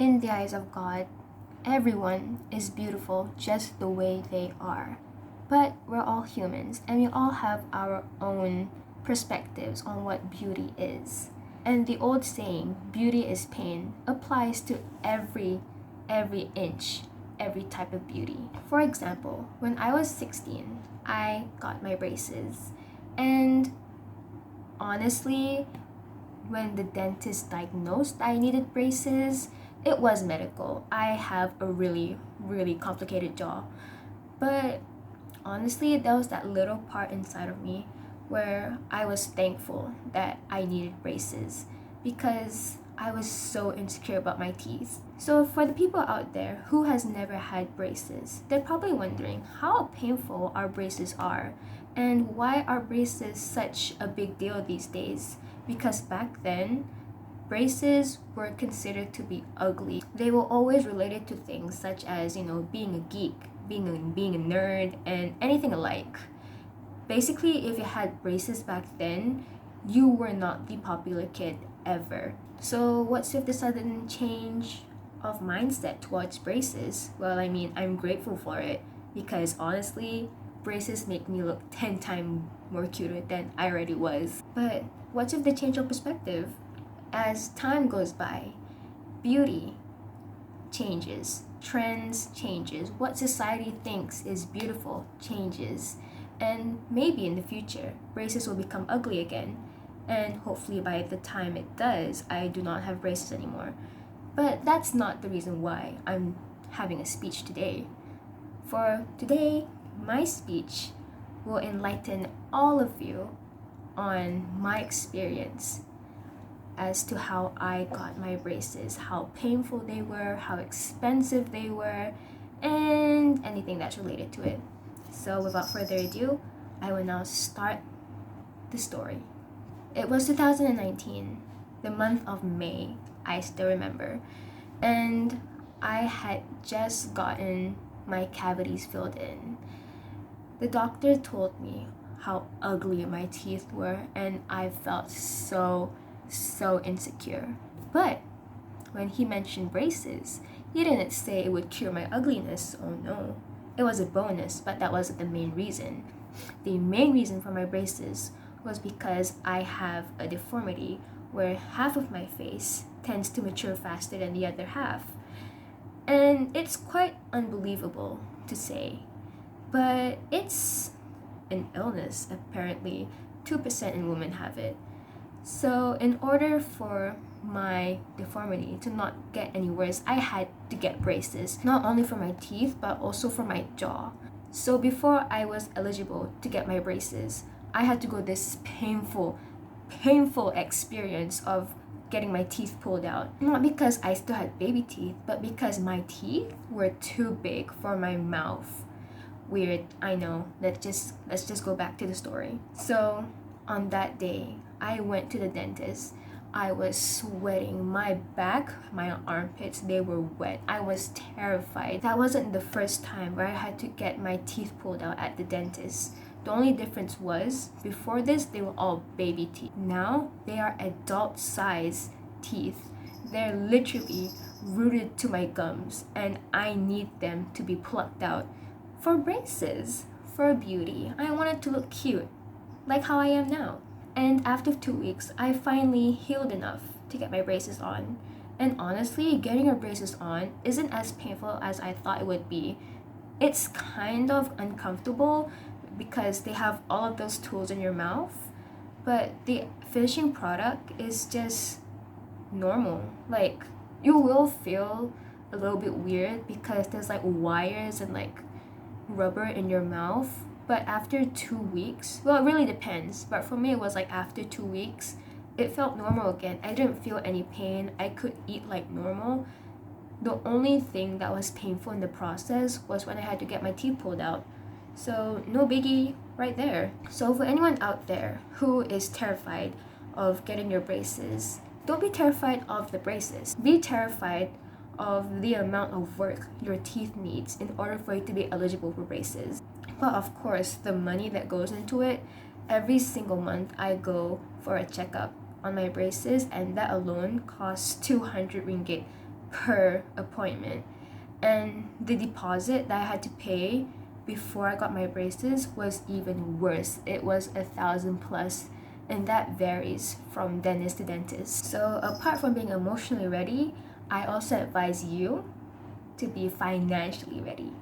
In the eyes of God, everyone is beautiful just the way they are. But we're all humans and we all have our own perspectives on what beauty is. And the old saying, beauty is pain, applies to every inch, every type of beauty. For example, when I was 16, I got my braces. And honestly, when the dentist diagnosed I needed braces, it was medical. I have a really complicated jaw. But honestly, there was that little part inside of me where I was thankful that I needed braces because I was so insecure about my teeth. So for the people out there who has never had braces, they're probably wondering how painful our braces are and why are braces such a big deal these days? Because back then, braces were considered to be ugly. They were always related to things such as, being a geek, being a nerd, and anything alike. Basically, if you had braces back then, you were not the popular kid ever. So what's with the sudden change of mindset towards braces? Well, I'm grateful for it because honestly, braces make me look 10 times more cuter than I already was. But what's with the change of perspective? As time goes by, beauty changes, trends changes, what society thinks is beautiful changes, and maybe in the future, braces will become ugly again, and hopefully by the time it does, I do not have braces anymore. But that's not the reason why I'm having a speech today. For today, my speech will enlighten all of you on my experience as to how I got my braces, how painful they were, how expensive they were, and anything that's related to it. So without further ado, I will now start the story. It was 2019, the month of May, I still remember, and I had just gotten my cavities filled in. The doctor told me how ugly my teeth were, and I felt so insecure. But when he mentioned braces, he didn't say it would cure my ugliness. Oh no. It was a bonus, but that wasn't the main reason. The main reason for my braces was because I have a deformity where half of my face tends to mature faster than the other half. And it's quite unbelievable to say, but it's an illness apparently. 2% in women have it. So in order for my deformity to not get any worse, I had to get braces, not only for my teeth, but also for my jaw. So before I was eligible to get my braces, I had to go this painful experience of getting my teeth pulled out. Not because I still had baby teeth, but because my teeth were too big for my mouth. Weird, I know. Let's just go back to the story. So on that day, I went to the dentist. I was sweating. My back, my armpits, they were wet. I was terrified. That wasn't the first time where I had to get my teeth pulled out at the dentist. The only difference was, before this, they were all baby teeth. Now, they are adult-sized teeth. They're literally rooted to my gums, and I need them to be plucked out for braces, for beauty. I wanted to look cute, like how I am now. And after 2 weeks, I finally healed enough to get my braces on. And honestly, getting your braces on isn't as painful as I thought it would be. It's kind of uncomfortable because they have all of those tools in your mouth, but the finishing product is just normal. Like, you will feel a little bit weird because there's like wires and like rubber in your mouth. But after 2 weeks, well, it really depends. But for me, it was like after 2 weeks, it felt normal again. I didn't feel any pain. I could eat like normal. The only thing that was painful in the process was when I had to get my teeth pulled out. So no biggie right there. So for anyone out there who is terrified of getting your braces, don't be terrified of the braces. Be terrified of the amount of work your teeth needs in order for you to be eligible for braces. But of course, the money that goes into it, every single month I go for a checkup on my braces, and that alone costs 200 ringgit per appointment. And the deposit that I had to pay before I got my braces was even worse. It was 1,000 plus, and that varies from dentist to dentist. So apart from being emotionally ready, I also advise you to be financially ready.